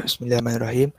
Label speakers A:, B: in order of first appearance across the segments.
A: Bismillahirrahmanirrahim.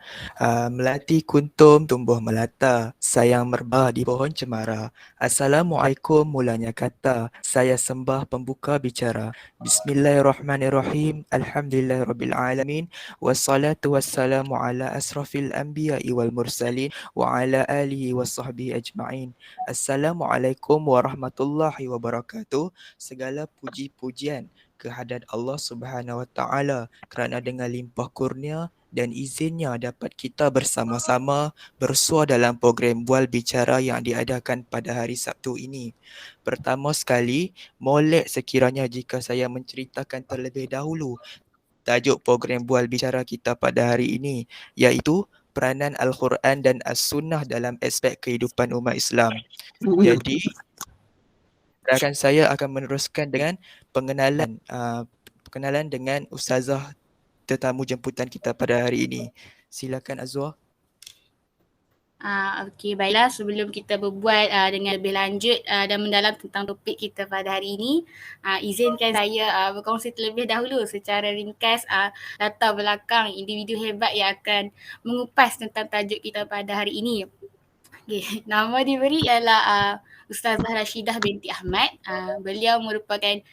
A: Melati kuntum tumbuh melata, sayang merbah di pohon cemara. Assalamualaikum mulanya kata, saya sembah pembuka bicara. Bismillahirrahmanirrahim. Alhamdulillahirrabbilalamin. Wassalatu wassalamu ala asrafil anbiya'i wal mursalin wa ala alihi wa sahbihi ajma'in. Assalamualaikum warahmatullahi wabarakatuh. Segala puji-pujian kehadrat Allah Subhanahu wa taala kerana dengan limpah kurnia dan izinnya dapat kita bersama-sama bersua dalam program Bual Bicara yang diadakan pada hari Sabtu ini. Pertama sekali, molek sekiranya jika saya menceritakan terlebih dahulu tajuk program Bual Bicara kita pada hari ini, iaitu peranan Al-Quran dan As-Sunnah dalam aspek kehidupan umat Islam. Jadi, rakan saya akan meneruskan dengan pengenalan dengan Ustazah tetamu jemputan kita pada hari ini. Silakan Azwar.
B: Okey, baiklah, sebelum kita berbual dengan lebih lanjut dan mendalam tentang topik kita pada hari ini, izinkan saya berkongsi terlebih dahulu secara ringkas latar belakang individu hebat yang akan mengupas tentang tajuk kita pada hari ini. Okay. Nama diberi ialah Ustazah Rashidah binti Ahmad. Beliau merupakan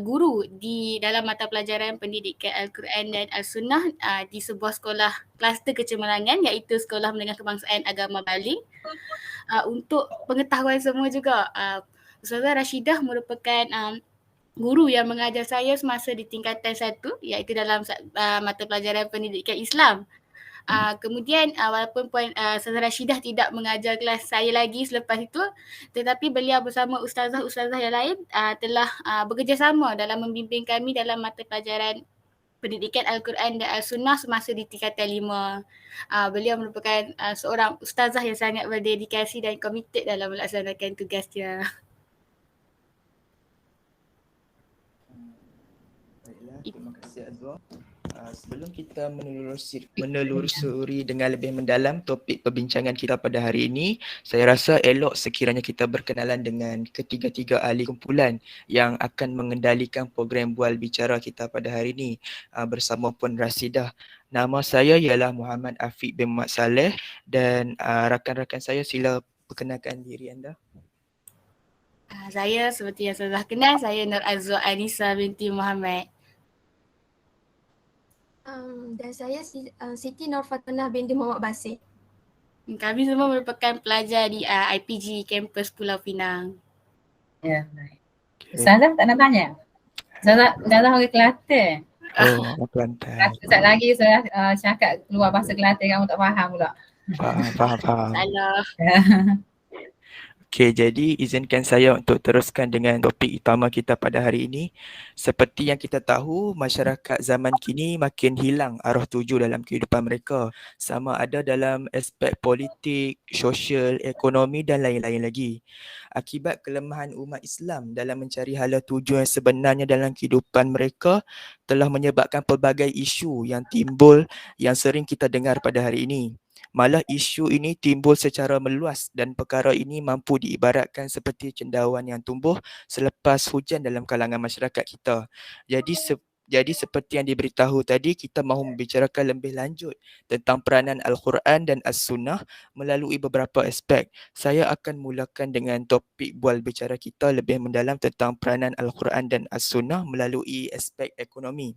B: guru di dalam mata pelajaran pendidikan Al-Quran dan Al-Sunnah di sebuah sekolah kluster kecemerlangan iaitu Sekolah Menengah Kebangsaan Agama Bali. Untuk pengetahuan semua juga, Ustazah Rashidah merupakan guru yang mengajar saya semasa di tingkatan 1 iaitu dalam mata pelajaran pendidikan Islam. Kemudian walaupun Puan Ustazah Rashidah tidak mengajar kelas saya lagi selepas itu, tetapi beliau bersama ustazah-ustazah yang lain telah bekerjasama dalam membimbing kami dalam mata pelajaran pendidikan Al-Quran dan Al-Sunnah semasa di tingkatan 5. Beliau merupakan seorang ustazah yang sangat berdedikasi dan komited dalam melaksanakan tugasnya.
A: Baiklah, terima kasih Azwar. Sebelum kita menelusuri dengan lebih mendalam topik perbincangan kita pada hari ini, saya rasa elok sekiranya kita berkenalan dengan ketiga-tiga ahli kumpulan yang akan mengendalikan program Bual Bicara kita pada hari ini bersama Puan Rashidah. Nama saya ialah Muhammad Afiq bin Muhammad Saleh dan rakan-rakan saya sila perkenalkan diri anda.
B: Saya seperti yang saya kenal, saya Nur Azwar Anisa binti Muhammad.
C: Dan saya Siti Norfatunah binti Muhammad Basir.
B: Kami semua merupakan pelajar di IPG kampus Pulau Pinang.
D: Ya, baik. Ustazah tak nak tanya? Ustazah orang Kelantan.
A: Oh, Kelantan.
D: Sekejap lagi saya cakap keluar bahasa Kelantan kamu tak faham pula.
A: Faham.
B: Salah.
A: Okey, jadi izinkan saya untuk teruskan dengan topik utama kita pada hari ini. Seperti yang kita tahu, masyarakat zaman kini makin hilang arah tuju dalam kehidupan mereka. Sama ada dalam aspek politik, sosial, ekonomi dan lain-lain lagi. Akibat kelemahan umat Islam dalam mencari hala tuju yang sebenarnya dalam kehidupan mereka telah menyebabkan pelbagai isu yang timbul yang sering kita dengar pada hari ini. Malah isu ini timbul secara meluas dan perkara ini mampu diibaratkan seperti cendawan yang tumbuh selepas hujan dalam kalangan masyarakat kita. Jadi seperti yang diberitahu tadi, kita mahu membicarakan lebih lanjut tentang peranan Al-Quran dan As-Sunnah melalui beberapa aspek. Saya akan mulakan dengan topik bual bicara kita lebih mendalam tentang peranan Al-Quran dan As-Sunnah melalui aspek ekonomi.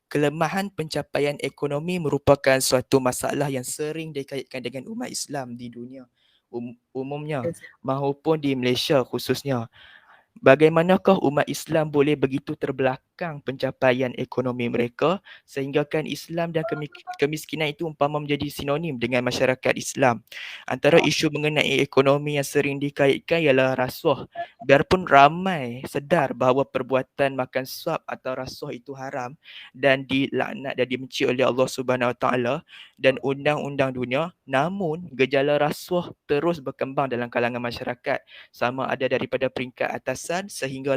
A: Kelemahan pencapaian ekonomi merupakan suatu masalah yang sering dikaitkan dengan umat Islam di dunia umumnya maupun di Malaysia khususnya. Bagaimanakah umat Islam boleh begitu terbelakang pencapaian ekonomi mereka sehinggakan Islam dan kemiskinan itu umpama menjadi sinonim dengan masyarakat Islam. Antara isu mengenai ekonomi yang sering dikaitkan ialah rasuah. Biarpun ramai sedar bahawa perbuatan makan suap atau rasuah itu haram dan dilaknat dan dibenci oleh Allah Subhanahu Wa Taala dan undang-undang dunia, namun gejala rasuah terus berkembang dalam kalangan masyarakat, sama ada daripada peringkat atasan sehingga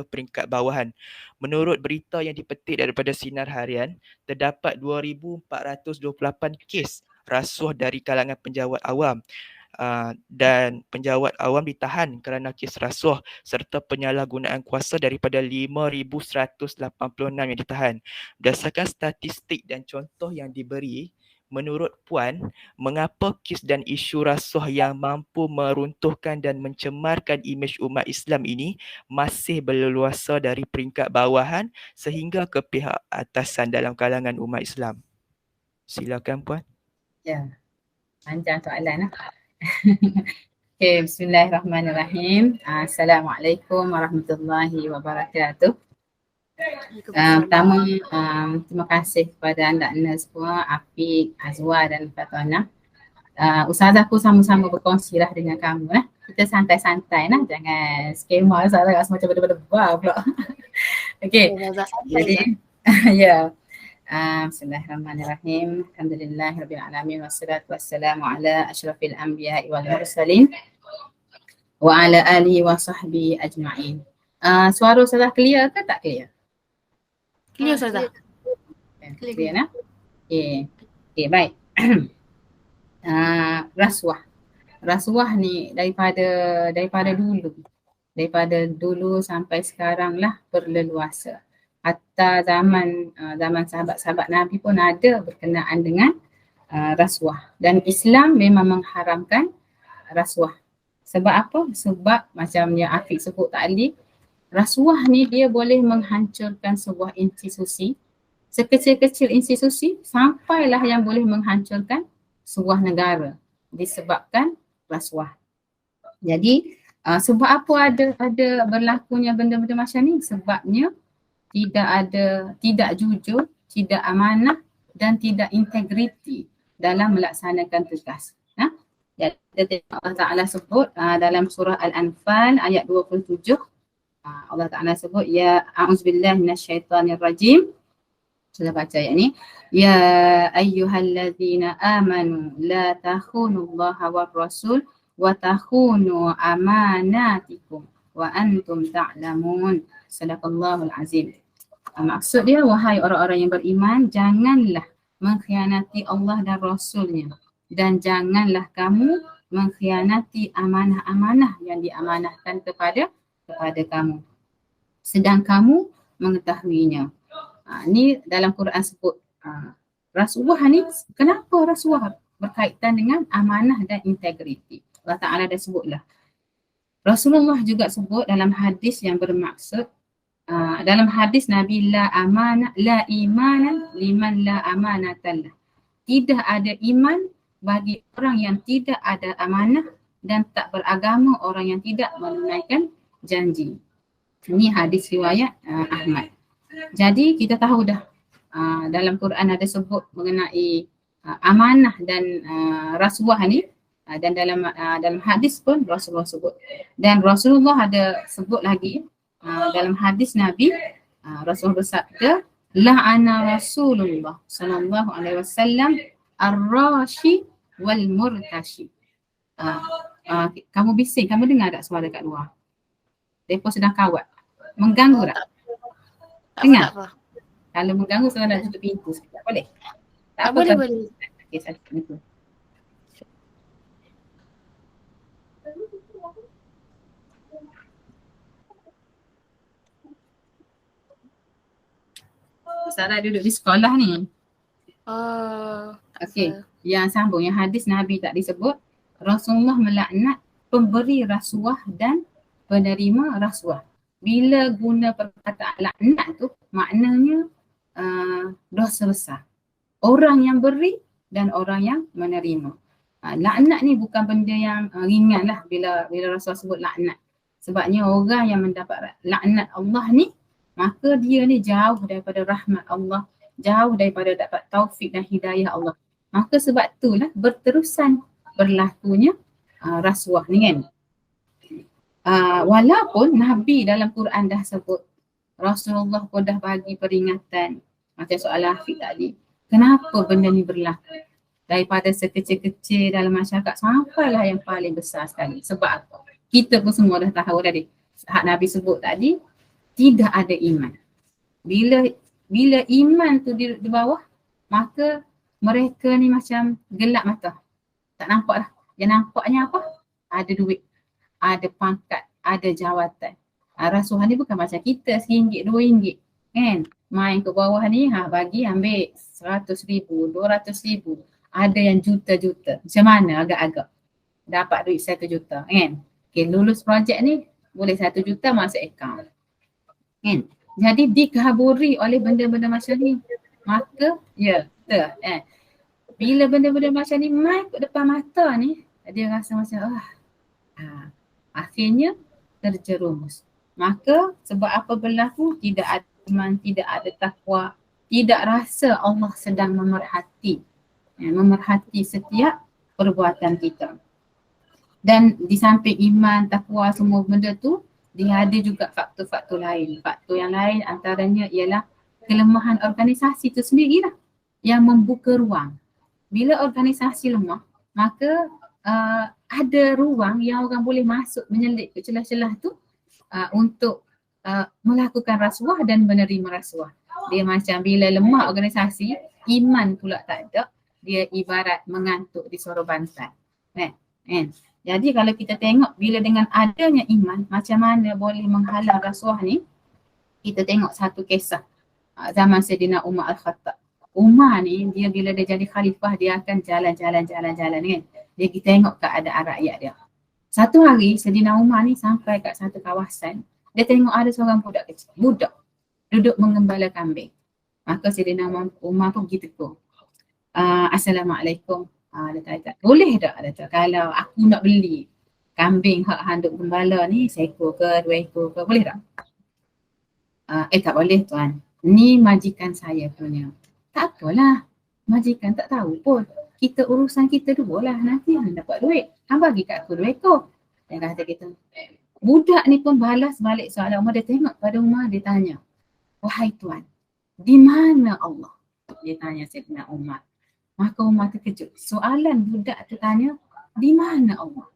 A: peringkat bawahan. Menurut berita yang dipetik daripada Sinar Harian, terdapat 2,428 kes rasuah dari kalangan penjawat awam Dan penjawat awam ditahan kerana kes rasuah serta penyalahgunaan kuasa daripada 5,186 yang ditahan. Berdasarkan statistik dan contoh yang diberi, menurut Puan, mengapa kes dan isu rasuah yang mampu meruntuhkan dan mencemarkan imej umat Islam ini masih berleluasa dari peringkat bawahan sehingga ke pihak atasan dalam kalangan umat Islam? Silakan Puan.
D: Ya, panjang soalan lah. Okay, bismillahirrahmanirrahim. Assalamualaikum warahmatullahi wabarakatuh. Pertama, terima kasih kepada anda semua, Afiq, Azwa dan Fatona. Ustazahku sama-sama berkongsi lah dengan kamu lah. Kita santai-santai lah, jangan skema salah rasa macam berdebar pula. Okay, jadi ya. Bismillahirrahmanirrahim. Alhamdulillahirrabbilalamin. Wassalatu wassalamu ala asyrafil anbiya'i wal mursalin wa ala alihi wa sahbihi ajma'in. Suara Ustazah clear ke tak clear?
B: Clear Ustazah.
D: Clear nah? Okay, baik. Rasuah ni daripada dulu sampai sekarang lah berleluasa. Hatta zaman sahabat-sahabat Nabi pun ada berkenaan dengan rasuah, dan Islam memang mengharamkan rasuah. Sebab apa? Sebab macam yang Afiq sebut tadi, rasuah ni dia boleh menghancurkan sebuah institusi, sekecil-kecil institusi sampailah yang boleh menghancurkan sebuah negara disebabkan rasuah. Jadi sebab apa ada berlakunya benda-benda macam ni? Sebabnya tidak jujur, tidak amanah dan tidak integriti dalam melaksanakan tugas. Jadi Allah Ta'ala sebut dalam surah Al-Anfal ayat 27, Allah Ta'ala sebut, ya a'udzubillahi minasyaitanirrajim. Sudah baca ayat ni. Ya ayyuhallazina amanu la takhunullaha war rasul wa takhunu amanatikum wa antum ta'lamun. Sadaqallahul azim. Maksud dia, wahai orang-orang yang beriman, janganlah mengkhianati Allah dan Rasulnya, dan janganlah kamu mengkhianati amanah-amanah yang diamanahkan kepada kamu, sedang kamu mengetahuinya. Ni dalam Quran sebut rasuah ni. Kenapa rasuah berkaitan dengan amanah dan integriti? Allah Ta'ala dah sebutlah. Rasulullah juga sebut dalam hadis yang bermaksud, dalam hadis Nabi, la imanan liman la amanatallah. Tidak ada iman bagi orang yang tidak ada amanah, dan tak beragama orang yang tidak menunaikan janji. Ini hadis riwayat Ahmad. Jadi kita tahu dah dalam Quran ada sebut mengenai amanah dan rasuah ni, dan dalam hadis pun Rasulullah sebut. Dan Rasulullah ada sebut lagi dalam hadis Nabi, Rasulullah bersabda, la'ana Rasulullah sallallahu alaihi wasallam ar-rashi wal murtashi. Kamu bising, kamu dengar tak suara kat luar? Mereka sedang kawat. Mengganggu tak? Dengar?
B: Tak apa.
D: Kalau mengganggu, saya nak tutup pintu sekejap. Boleh? Tak apa.
B: Boleh.
D: Okay, saya tutup pintu. Sarah duduk di sekolah ni. Okey, yang sambung, yang hadis Nabi tak disebut, Rasulullah melaknat pemberi rasuah dan penerima rasuah. Bila guna perkataan laknat tu, maknanya dosa besar. Orang yang beri dan orang yang menerima. Laknat ni bukan benda yang ringan lah bila Rasulullah sebut laknat. Sebabnya orang yang mendapat laknat Allah ni, maka dia ni jauh daripada rahmat Allah, jauh daripada dapat taufik dan hidayah Allah. Maka sebab itulah berterusan berlakunya rasuah ni kan. Walaupun Nabi dalam Quran dah sebut, Rasulullah pun dah bagi peringatan macam soal Afiq tadi, kenapa benda ni berlaku daripada sekecil-kecil dalam masyarakat sampailah yang paling besar sekali. Sebab apa? Kita pun semua dah tahu tadi, hak Nabi sebut tadi, tidak ada iman. Bila iman tu di bawah, maka mereka ni macam gelap mata, tak nampak lah. Dia nampaknya apa? Ada duit, ada pangkat, ada jawatan. Rasuah ni bukan macam kita RM1, RM2 kan. Main ke bawah ni, bagi ambil 100,000, 200,000. Ada yang juta-juta. Macam mana agak-agak dapat duit 1 juta kan. Okay, lulus projek ni boleh 1 juta masuk akaun kan. Jadi dikaburi oleh benda-benda macam ni. Maka betul bila benda-benda macam ni main kat depan mata ni, dia rasa macam akhirnya terjerumus. Maka sebab apa berlaku? Tidak ada iman, tidak ada takwa, tidak rasa Allah sedang memerhati setiap perbuatan kita. Dan di samping iman, takwa, semua benda tu, dia ada juga faktor-faktor lain. Faktor yang lain antaranya ialah kelemahan organisasi tu sendirilah yang membuka ruang. Bila organisasi lemah, maka ada ruang yang orang boleh masuk menyelip ke celah-celah tu untuk melakukan rasuah dan menerima rasuah. Dia macam bila lemah organisasi, iman pula tak ada, dia ibarat mengantuk di sorong bantal. Jadi kalau kita tengok bila dengan adanya iman, macam mana boleh menghalang rasuah ni, kita tengok satu kisah zaman Sayyidina Umar Al-Khattab. Umar ni dia bila dia jadi khalifah, dia akan jalan-jalan kan. Dia pergi tengok keadaan rakyat dia. Satu hari Sayyidina Umar ni sampai kat satu kawasan, dia tengok ada seorang budak kecil, duduk mengembala kambing. Maka Sayyidina Umar pun pergi tegur. Assalamualaikum. Dia kata, boleh tak? Dia kata, kalau aku nak beli kambing hak handuk gembala ni, seekor ke 2 ekor ke, boleh tak? Tak boleh tuan. Ni majikan saya punya. Tak apalah, majikan tak tahu pun. Kita urusan kita dua lah, nanti hang dapat duit. Hang bagi kat aku 2 ekor. Dia kata kita. Budak ni pun balas balik soalan Umar. Dia tengok pada Umar, dia tanya, wahai tuan, di mana Allah? Dia tanya Sayyidina Umar. Maka Umar terkejut. Soalan budak tu tanya, di mana Allah?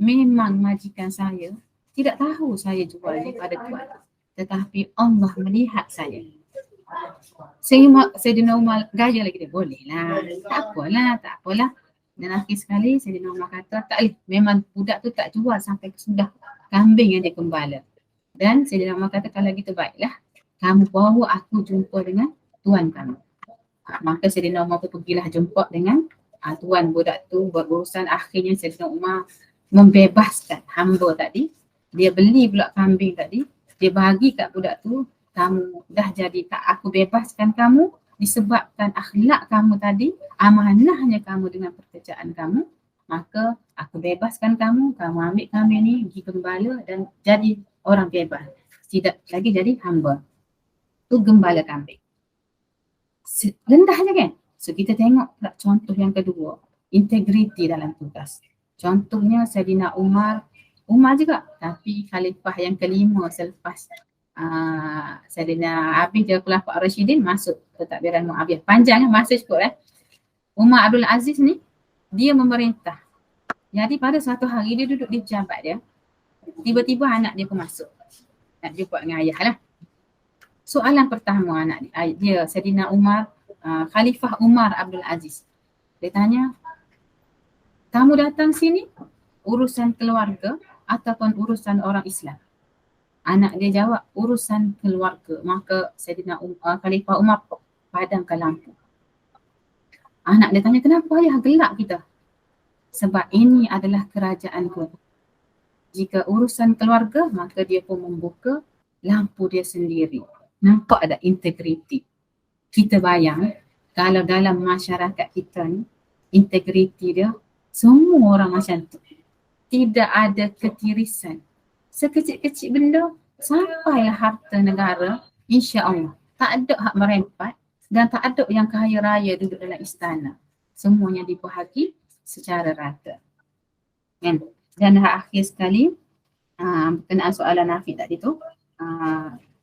D: Memang majikan saya tidak tahu saya jual ni pada tuan. Tetapi Allah melihat saya. Sayyidina Umar gaya lagi dia, boleh lah, tak apalah. Dan akhir sekali Sayyidina Umar kata, tak boleh, memang budak tu tak jual sampai sudah kambing yang dia gembala. Dan Sayyidina Umar kata, kalau gitu baiklah, kamu bawa aku jumpa dengan tuan kamu. Maka Sayyidina Umar pun pergilah jumpa dengan tuan budak tu, berurusan. Akhirnya Sayyidina Umar membebaskan hamba tadi. Dia beli pula kambing tadi, dia bagi kat budak tu, kamu dah jadi tak, aku bebaskan kamu disebabkan akhlak kamu tadi, amanahnya kamu dengan pekerjaan kamu, maka aku bebaskan kamu, kamu ambil kambing ni, pergi gembala dan jadi orang bebas. Tidak lagi jadi hamba. Tu gembala kambing. Rendahnya kan? So kita tengok pula contoh yang kedua, integriti dalam tugas. Contohnya Sayyidina Umar juga, tapi khalifah yang kelima selepas Sayyidina Abi dia Khulafaur Rasyidin masuk pentadbiran Muawiyah. Panjang masa cukup Umar Abdul Aziz ni dia memerintah. Jadi pada suatu hari dia duduk di pejabat dia, tiba-tiba anak dia pun masuk. Nak jumpa dengan ayah lah. Soalan pertama anak dia Sayyidina Umar, Khalifah Umar Abdul Aziz. Dia tanya, kamu datang sini urusan keluarga ataupun urusan orang Islam? Anak dia jawab, urusan keluarga. Maka Sayyidina Khalifah Umar padamkan lampu. Anak dia tanya, kenapa ayah gelap kita? Sebab ini adalah kerajaanku. Jika urusan keluarga, maka dia pun membuka lampu dia sendiri. Nampak ada integriti. Kita bayang, kalau dalam masyarakat kita ni, integriti dia, semua orang macam tu. Tidak ada ketirisan. Sekecil-kecil benda, sampailah harta negara, insya-Allah. Tak ada hak merempat dan tak ada yang kaya raya duduk dalam istana. Semuanya dibahagi secara rata. Kan? Dan akhir sekali, berkenaan soalan Nafi tadi tu,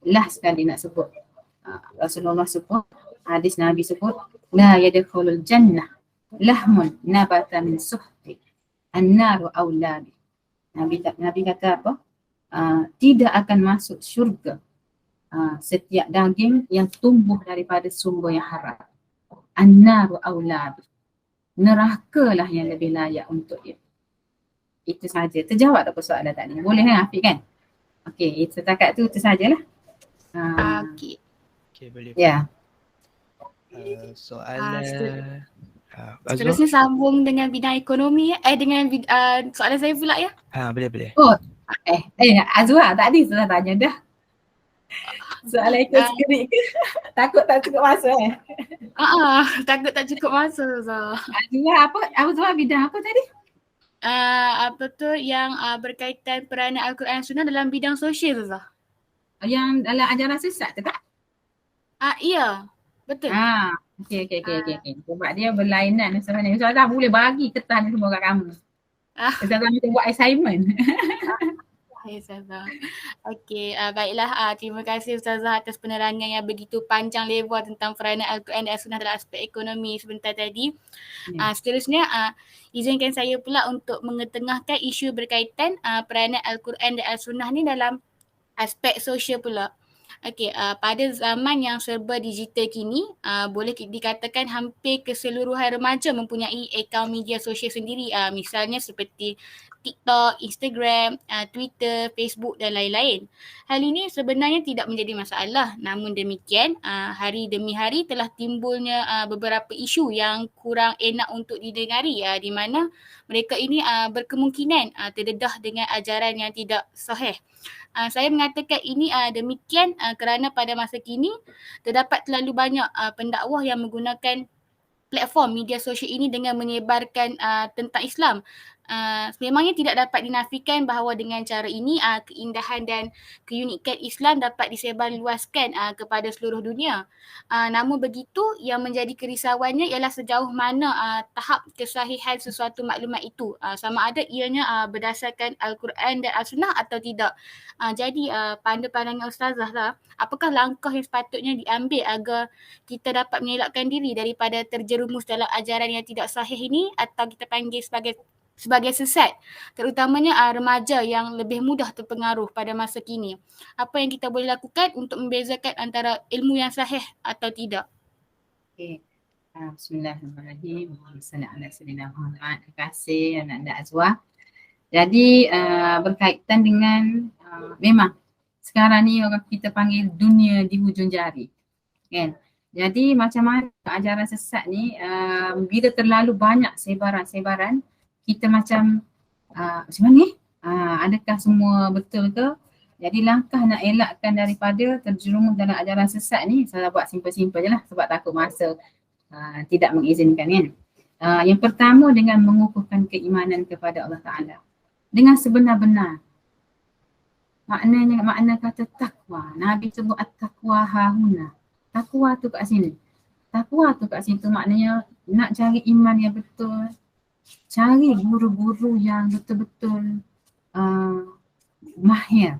D: last sekali nak sebut. Rasulullah sebut, hadis Nabi sebut, la yadkhulul jannah lahmun nabata min suhti an-naru awlabi. Nabi kata apa? Tidak akan masuk syurga setiap daging yang tumbuh daripada sumber yang haram. An-naru awlabi. Neraka lah yang lebih layak untuk dia. Itu saja. Terjawab tak persoalan tadi? Boleh kan Afiq kan? Okey, setakat tu sajalah.
B: Okey.
A: Okey, boleh.
D: Ya.
A: Soalan Azwa.
B: Seterusnya sambung dengan bidang ekonomi dengan soalan saya pula ya.
A: Boleh.
D: Oh, Azwa tadi sudah tanya dah. Soalan ikut skrip ke? Takut tak cukup masa
B: Takut tak cukup masa Zah.
D: Azwa Azwa bidang apa tadi?
B: Apa tu yang berkaitan peranan Al-Quran dan Sunnah dalam bidang sosial Zah.
D: Yang dalam ajaran sesat tu tak?
B: Ya, betul.
D: Okey. Sebab dia berlainan sebenarnya. Ustazah boleh bagi kertas ni semua kat kamu. Ustazah minta buat assignment.
B: Hai Ustazah. Okey, baiklah. Terima kasih Ustazah atas penerangan yang begitu panjang lebar tentang peranan Al-Quran dan Sunnah dalam aspek ekonomi sebentar tadi. Seterusnya, izinkan saya pula untuk mengetengahkan isu berkaitan peranan Al-Quran dan Al-Sunnah ni dalam aspek sosial pula. Okey, pada zaman yang serba digital kini, boleh dikatakan hampir keseluruhan remaja mempunyai akaun media sosial sendiri. Misalnya seperti TikTok, Instagram, Twitter, Facebook dan lain-lain. Hal ini sebenarnya tidak menjadi masalah. Namun demikian, hari demi hari telah timbulnya beberapa isu yang kurang enak untuk didengari, di mana mereka ini berkemungkinan terdedah dengan ajaran yang tidak sahih. Saya mengatakan ini demikian kerana pada masa kini terdapat terlalu banyak pendakwah yang menggunakan platform media sosial ini dengan menyebarkan tentang Islam. Memangnya tidak dapat dinafikan bahawa dengan cara ini keindahan dan keunikan Islam dapat disebarluaskan kepada seluruh dunia. Namun begitu, yang menjadi kerisauannya ialah sejauh mana tahap kesahihan sesuatu maklumat itu, sama ada ianya berdasarkan Al-Quran dan Al-Sunnah atau tidak. Jadi pandangan Ustazah lah, apakah langkah yang sepatutnya diambil agar kita dapat mengelakkan diri daripada terjerumus dalam ajaran yang tidak sahih ini atau kita panggil sebagai sesat, terutamanya remaja yang lebih mudah terpengaruh pada masa kini. Apa yang kita boleh lakukan untuk membezakan antara ilmu yang sahih atau tidak?
D: Okey. Bismillahirrahmanirrahim. Terima kasih anak-anak Azwa. Jadi berkaitan dengan memang sekarang ni orang kita panggil dunia di hujung jari. Kan? Jadi macam mana ajaran sesat ni bila terlalu banyak sebaran-sebaran, kita macam mana ni? Adakah semua betul ke? Jadi langkah nak elakkan daripada terjerumus dalam ajaran sesat ni, saya buat simple-simple je lah sebab takut masa tidak mengizinkan kan. Yang pertama dengan mengukuhkan keimanan kepada Allah Ta'ala dengan sebenar-benar. Makna kata takwa. Nabi sebut at-taqwa hahuna. Takwa tu kat sini. Takwa tu kat situ maknanya nak cari iman yang betul. Cari guru-guru yang betul-betul mahir.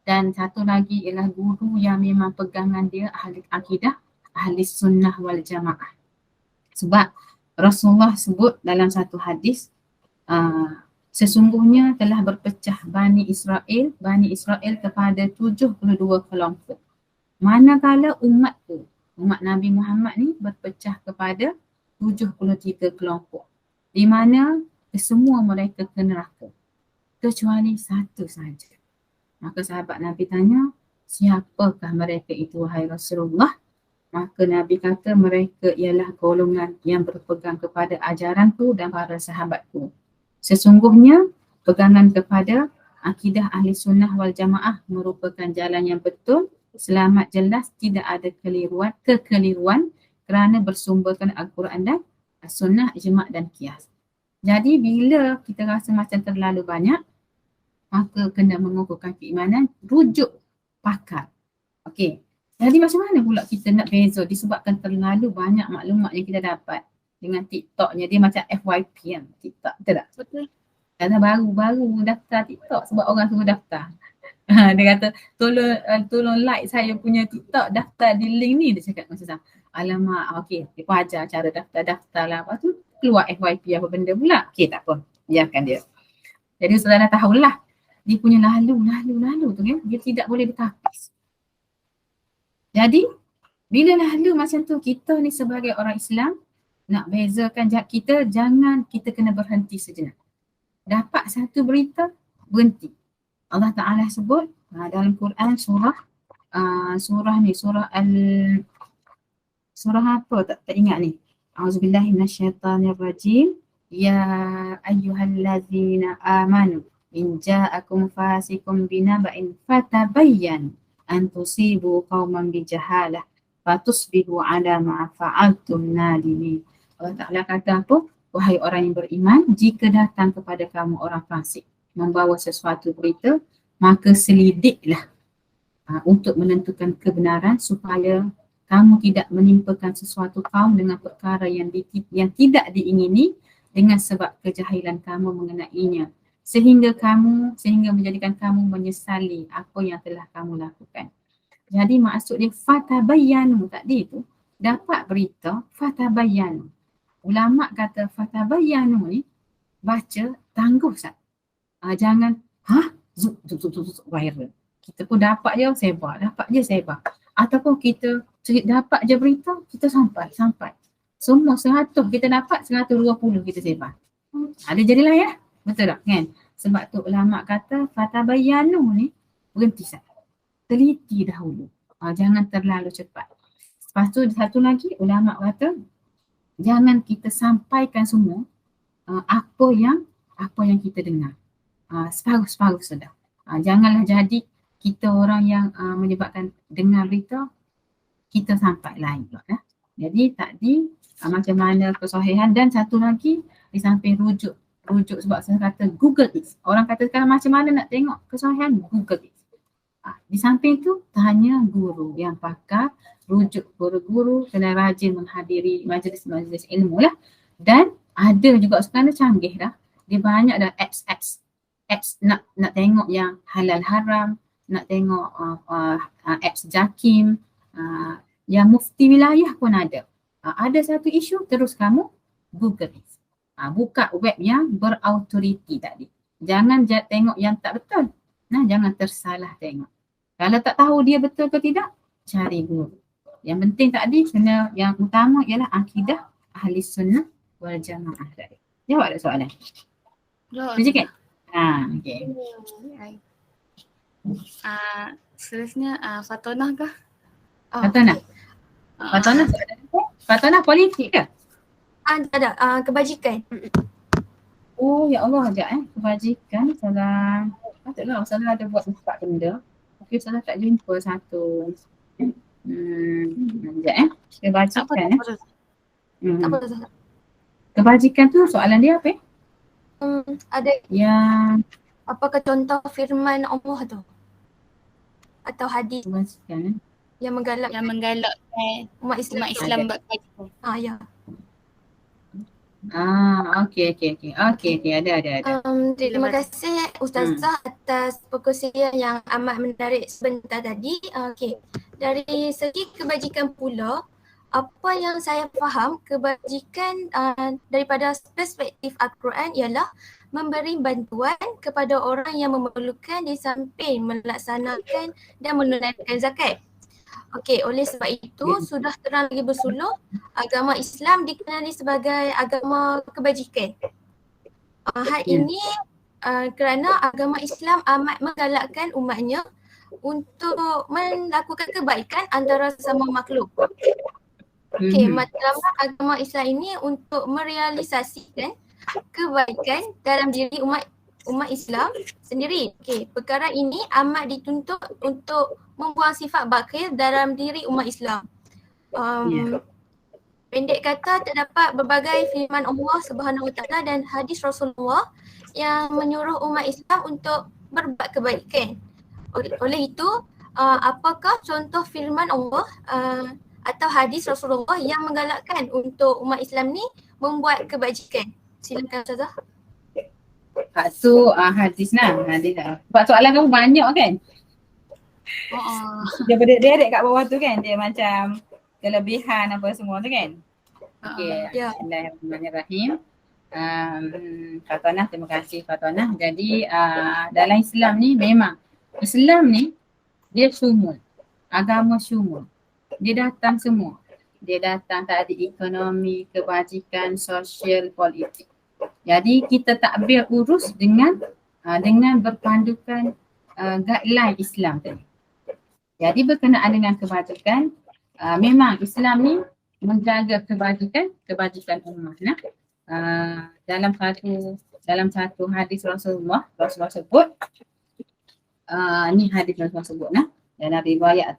D: Dan satu lagi ialah guru yang memang pegangan dia ahli akidah, ahli sunnah wal jamaah. Sebab Rasulullah sebut dalam satu hadis, sesungguhnya telah berpecah Bani Israel kepada 72 kelompok. Manakala umat Nabi Muhammad ni berpecah kepada 73 kelompok. Di mana semua mereka ke neraka. Kecuali satu saja. Maka sahabat Nabi tanya, siapakah mereka itu wahai Rasulullah? Maka Nabi kata mereka ialah golongan yang berpegang kepada ajaranku dan para sahabatku. Sesungguhnya pegangan kepada akidah ahli sunnah wal jamaah merupakan jalan yang betul, selamat jelas, tidak ada kekeliruan kerana bersumberkan Al-Quran dan sunnah, ijma' dan qiyas. Jadi bila kita rasa macam terlalu banyak, maka kena mengukuhkan keimanan, rujuk pakar. Okey. Jadi macam mana pula kita nak beza disebabkan terlalu banyak maklumat yang kita dapat dengan TikToknya, dia macam FYP kan, TikTok, betul tak?
B: Betul.
D: Karena baru daftar TikTok sebab orang suruh daftar. Dia kata tolong like saya punya TikTok, daftar di link ni, dia cakap macam tu. Alamak, okey, dia pun ajar cara daftar lah. Lepas tu keluar FYP apa benda pula. Okey, tak apa, biarkan dia. Jadi saudara tahulah, dia punya lalu tu kan, dia tidak boleh ditapis. Jadi bila lalu macam tu, kita ni sebagai orang Islam nak bezakan kita kena berhenti sejenak. dapat satu berita, berhenti. Allah Ta'ala sebut dalam Quran surah surah apa tak ingat ni. A'udzubillahi minasyaitanirrajim. Ya ayyuhallazina amanu in ja'akum fasikum binaba'in fatabayyan an tusibu qauman bijahalah fatusbihu ala ma fa'altum nadimin. Allah Ta'ala kata apa? Wahai orang yang beriman, jika datang kepada kamu orang fasik membawa sesuatu berita, maka selidiklah untuk menentukan kebenaran supaya kamu tidak menimpakan sesuatu kaum dengan perkara yang tidak diingini dengan sebab kejahilan kamu mengenainya sehingga menjadikan kamu menyesali apa yang telah kamu lakukan. Jadi maksud dia fatabayyanu tadi tu, dapat berita fatabayyanu. Ulama kata fatabayyanu ni baca tangguh sat. Jangan zuk viral. Kita pun dapat je sebar. Ataupun kita dapat je berita, kita sampai. Semua 100 kita dapat, 120 kita sebar. Ada jadilah ya. Betul tak kan? Sebab tu ulama kata fatabayyanu ni berhenti sat. Teliti dahulu. Jangan terlalu cepat. Lepas tu satu lagi ulama kata jangan kita sampaikan semua apa yang kita dengar. Separuh-separuh sudah. Janganlah jadi kita orang yang menyebabkan dengar berita kita sampai lain pula ya. Jadi tadi macam mana kesahihan, dan satu lagi di samping rujuk sebab saya kata Google it. Orang kata sekarang macam mana nak tengok kesahihan, Google it. Di samping tu tanya guru yang pakar, rujuk guru-guru, kena rajin menghadiri majlis-majlis ilmu lah. Dan ada juga sekarang canggih dah. Dia banyak dah apps nak tengok yang halal haram, nak tengok apps JAKIM, yang mufti wilayah pun ada. Ada satu isu terus kamu Google it. Buka web yang berautoriti tadi. Jangan tengok yang tak betul. Jangan tersalah tengok. Kalau tak tahu dia betul ke tidak, cari guru. Yang penting tadi yang utama ialah akidah ahli sunnah wal jamaah tadi. Jawab tak soalan?
B: Jawab.
D: Macam kan? Okey.
B: Seterusnya Fatonah kah?
D: Fatonah. Fatonah politik ke?
C: Ada kebajikan.
D: Oh ya Allah, kebajikan salah. Patutlah salah ada buat 4 benda. Tapi salah tak jumpa satu. Kebajikan
C: Apa
D: kebajikan tu soalan dia apa?
C: ada
D: Yang
C: apakah contoh firman Allah tu? Atau hadis
D: kebajikan
C: yang menggalakkan umat Islam
B: buat kebajikan.
C: ya.
D: Okey, ada.
C: Terima kasih Ustazah atas perkongsian yang amat menarik sebentar tadi. Dari segi kebajikan pula, apa yang saya faham kebajikan daripada perspektif Al-Quran ialah memberi bantuan kepada orang yang memerlukan di samping melaksanakan dan menunaikan zakat. Oleh sebab itu sudah terang lagi bersuluh agama Islam dikenali sebagai agama kebajikan. Hal ini kerana agama Islam amat menggalakkan umatnya untuk melakukan kebaikan antara sesama makhluk. Matlamat agama Islam ini untuk merealisasikan kebaikan dalam diri umat Islam sendiri. Perkara ini amat dituntut untuk membuang sifat bakhil dalam diri umat Islam. Pendek kata, terdapat berbagai firman Allah Subhanahu Wa Taala dan hadis Rasulullah yang menyuruh umat Islam untuk berbuat kebaikan. Oleh itu, apakah contoh firman Allah atau hadis Rasulullah yang menggalakkan untuk umat Islam ni membuat kebajikan? Silakan Ustazah.
D: Hadis lah. Sebab soalan kamu banyak kan? Daripada dia ada kat bawah tu kan, dia macam kelebihan apa semua tu kan? Bismillahirrahmanirrahim. Fatonah, terima kasih Fatonah. Jadi dalam Islam ni memang Islam ni dia syumul, agama syumul. Dia datang semua. Dia datang tadi ekonomi, kebajikan, sosial, politik. Jadi kita takbir urus dengan berpandukan guideline Islam tadi. Jadi berkenaan dengan kebajikan, memang Islam ni menjaga kebajikan ummah. Dalam satu hadis Rasulullah sebut, ni hadis Rasulullah sebut dalam riwayat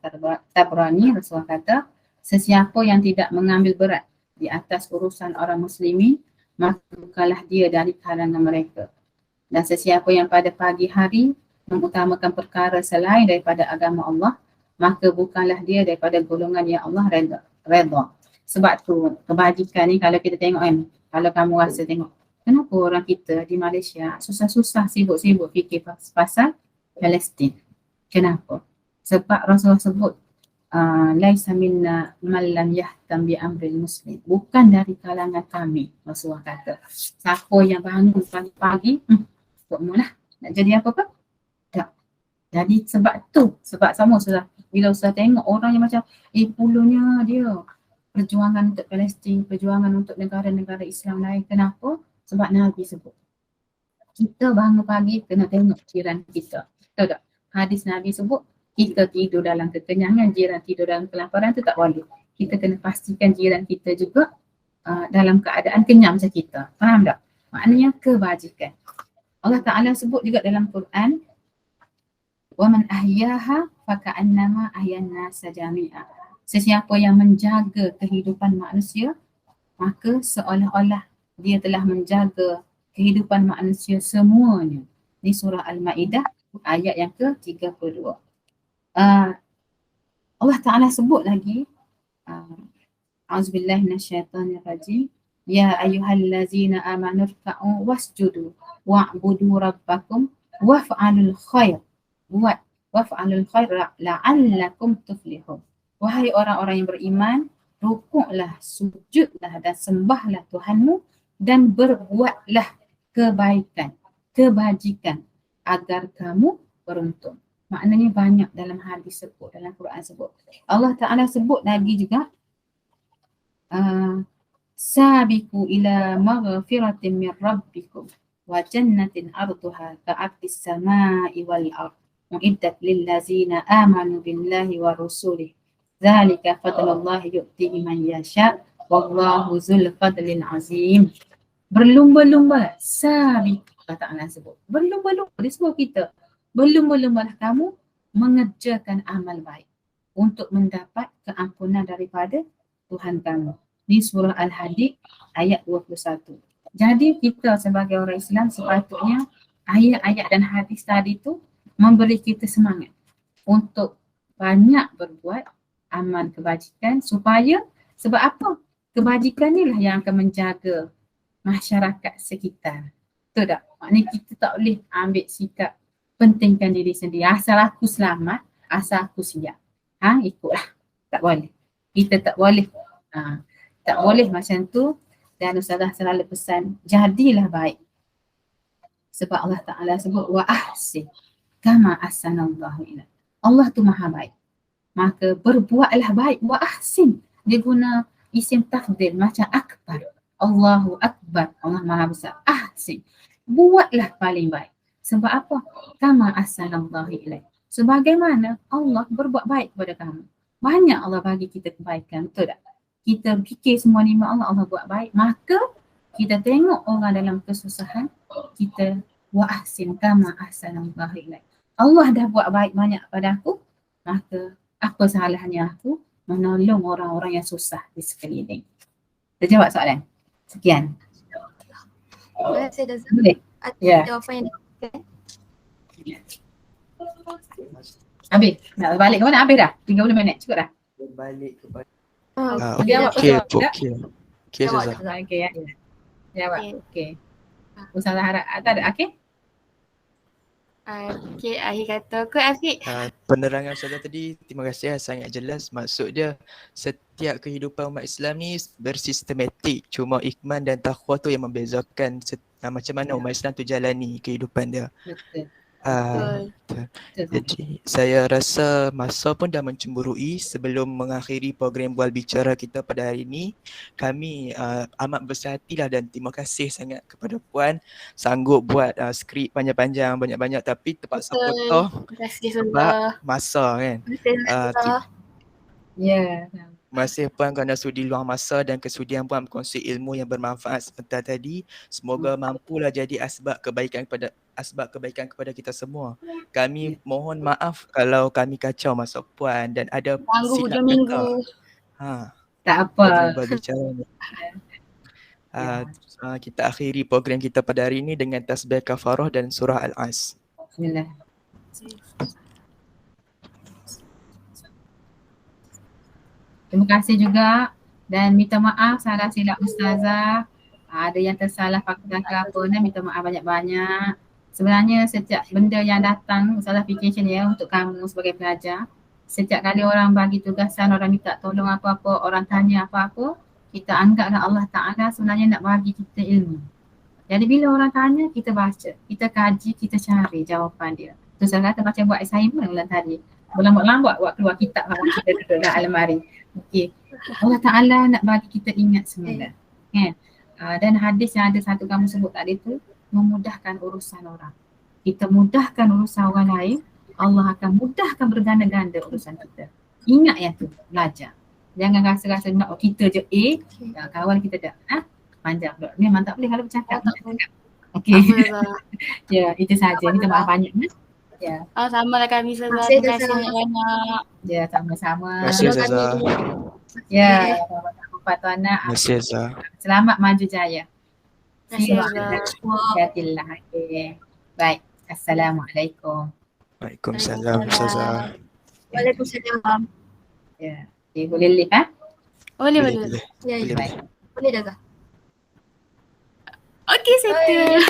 D: Tabrani, Rasulullah kata, sesiapa yang tidak mengambil berat di atas urusan orang muslimin, maka bukanlah dia dari kalangan mereka. Dan sesiapa yang pada pagi hari mengutamakan perkara selain daripada agama Allah, maka bukanlah dia daripada golongan yang Allah redha. Sebab tu kebajikan ni kalau kita tengok kan, kalau kamu rasa tengok, kenapa orang kita di Malaysia susah-susah sibuk-sibuk fikir pasal Palestin? Kenapa? Sebab Rasulullah sebut, laisa minna man lam yahtam bi amril muslim. Bukan dari kalangan kami, Rasulullah kata. Siapa yang bangun pagi-pagi, buat mula nak jadi apa-apa? Tak. Jadi sebab sama sudah. Bila Ustaz tengok orang yang macam, pulunya dia perjuangan untuk Palestin, perjuangan untuk negara-negara Islam lain. Kenapa? Sebab Nabi sebut. Kita bangun pagi kena tengok jiran kita. Tahu tak? Hadis Nabi sebut, kita tidur dalam kekenyangan, jiran tidur dalam kelaparan, tu tak boleh. Kita kena pastikan jiran kita juga dalam keadaan kenyang macam kita. Faham tak? Maknanya kebajikan. Allah Ta'ala sebut juga dalam Quran, وَمَنْ أَحْيَاهَا فَكَأَنَّمَا أَحْيَا النَّاسَ جَمِيعًا. Sesiapa yang menjaga kehidupan manusia, maka seolah-olah dia telah menjaga kehidupan manusia semuanya. Ini surah Al-Ma'idah ayat yang ke-32. Allah Ta'ala sebut lagi, A'udzubillahi minasyaitonirrajim, ya ayyuhallazina amanu rka'u wasjudu wa'budu rabbakum waf'alul khair la'allakum tuflihun. Wahai orang-orang yang beriman, rukuklah, sujudlah dan sembahlah Tuhanmu dan berbuatlah kebajikan agar kamu beruntung. Maknanya banyak dalam hadis sebut, dalam Quran sebut. Allah Ta'ala sebut lagi juga, sabiqu ila maghfiratin min rabbikum wa jannatin arduha ka'ardis samai wal ard mu'iddat lillazina amanu billahi wa rusulih zalika fadlullahi yu'tihi man yasha wallahu zul fadlil azim. Berlumba-lumba, sabiq, kata Allah sebut. Berlumba-lumba, dia sebut kita. Berlumba-lumbalah kamu mengerjakan amal baik untuk mendapat keampunan daripada Tuhan kamu. Ini surah Al-Hadid ayat 21. Jadi kita sebagai orang Islam sepatutnya ayat-ayat dan hadis tadi tu memberi kita semangat untuk banyak berbuat amal kebajikan supaya, sebab apa? Kebajikan inilah yang akan menjaga masyarakat sekitar. Betul tak? Maknanya kita tak boleh ambil sikap pentingkan diri sendiri. Asal aku selamat, asal aku siap. Ikutlah. Tak boleh. Kita tak boleh. Tak boleh macam tu. Dan Ustazah selalu pesan, jadilah baik. Sebab Allah Ta'ala sebut, wa ahsin kama ahsanallahu ilaik. Allah tu maha baik. Maka berbuatlah baik. Wa ahsin. Dia guna isim tafdil macam akbar. Allahu akbar. Allah maha besar. Ahsin. Buatlah paling baik. Sebab apa? Kama ahsanallahu ilaik. Sebagaimana Allah berbuat baik kepada kamu. Banyak Allah bagi kita kebaikan. Betul tak? Kita fikir semua nikmat Allah, Allah buat baik. Maka kita tengok orang dalam kesusahan, kita wa ahsin kama ahsanallahu ilaik. Allah dah buat baik banyak pada aku, maka apa salahnya aku menolong orang-orang yang susah di sekeliling. Terjawab soalan? Sekian.
C: Saya dah
D: Boleh? Ya.
C: jawapan yang diberikan.
D: Habis? Nak balik ke mana? Habis dah? 30 minit cukup dah?
A: Balik kepada
D: Okey,
A: okey
D: Jawab
A: Ustazah.
D: Ustazah, okey ya. Jawab,
B: Okey.
D: okey. Ustazah harap, tak ada, okey?
B: Okey, akhir kata aku Afiq.
A: Penerangan Ustazah tadi, terima kasih, sangat jelas. Maksud dia, setiap kehidupan umat Islam ni bersistematik. Cuma iman dan taqwa tu yang membezakan macam mana umat Islam tu jalani kehidupan dia.
D: Betul.
A: Betul.
D: Betul.
A: Jadi saya rasa masa pun dah mencemburui. Sebelum mengakhiri program Bual Bicara kita pada hari ini, kami amat bersedih hatilah dan terima kasih sangat kepada Puan sanggup buat skrip panjang-panjang banyak-banyak, tapi terpaksa
B: Betul.
A: potong
B: Terima kasih
A: sebab
B: Zura.
A: masa kan.
C: Terima kasih.
D: Ya.
A: Terima kasih Puan kerana sudi luang masa dan kesudian Puan berkongsi ilmu yang bermanfaat sebentar tadi. Semoga mampulah jadi asbab kebaikan kepada kita semua. Kami mohon maaf kalau kami kacau masa Puan dan ada
B: Tangguh
A: silap
B: hujung minggu.
A: kata.
D: Tak apa.
A: Program berbicara ni.
D: Ya.
A: Kita akhiri program kita pada hari ini dengan tasbih kafarah dan surah Al-As.
D: Bismillah. Terima kasih juga dan minta maaf salah silap Ustazah. Ada yang tersalah fakultas ke apa ni, minta maaf banyak-banyak. Sebenarnya setiap benda yang datang, Ustazah fikir ya untuk kamu sebagai pelajar. Setiap kali orang bagi tugasan, orang minta tolong apa-apa, orang tanya apa-apa, kita anggaplah Allah Ta'ala sebenarnya nak bagi kita ilmu. Jadi bila orang tanya, kita baca, kita kaji, kita cari jawapan dia. Tu saya kata macam buat assignment bulan tadi. Lambat-lambat buat keluar kitab kalau kita duduk dalam almari. Okey. Allah Ta'ala nak bagi kita ingat semula. Kan? Dan hadis yang ada satu kamu sebut tadi tu, memudahkan urusan orang. Kita mudahkan urusan orang lain, Allah akan mudahkan berganda-ganda urusan kita. Ingat yang tu, belajar. Jangan rasa-rasa nak kita je kawan kita dah. Panjang pula. Memang tak boleh kalau bercakap. Okey. Ya, itu saja. Minta maaf banyak. Ya.
B: Sama lah kami Zura.
C: Terima
B: Terima
C: kasih,
B: kasih banyak.
D: Ya, sama-sama.
A: Terima kasih Zazah.
D: Ya, Pak Tuana.
A: Terima kasih Zazah.
D: Selamat maju jaya.
B: Terima kasih Zura.
D: Bismillah. Okey. Baik. Assalamualaikum.
A: Waalaikumsalam Zazah.
C: Waalaikumsalam.
D: Ya. Okay, boleh live
B: Boleh.
C: Ya,
A: Boleh.
D: Baik.
C: boleh dah kah?
B: Okey, settle.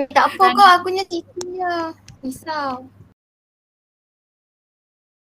C: Tak apa kau, akunya tipu je. Risau.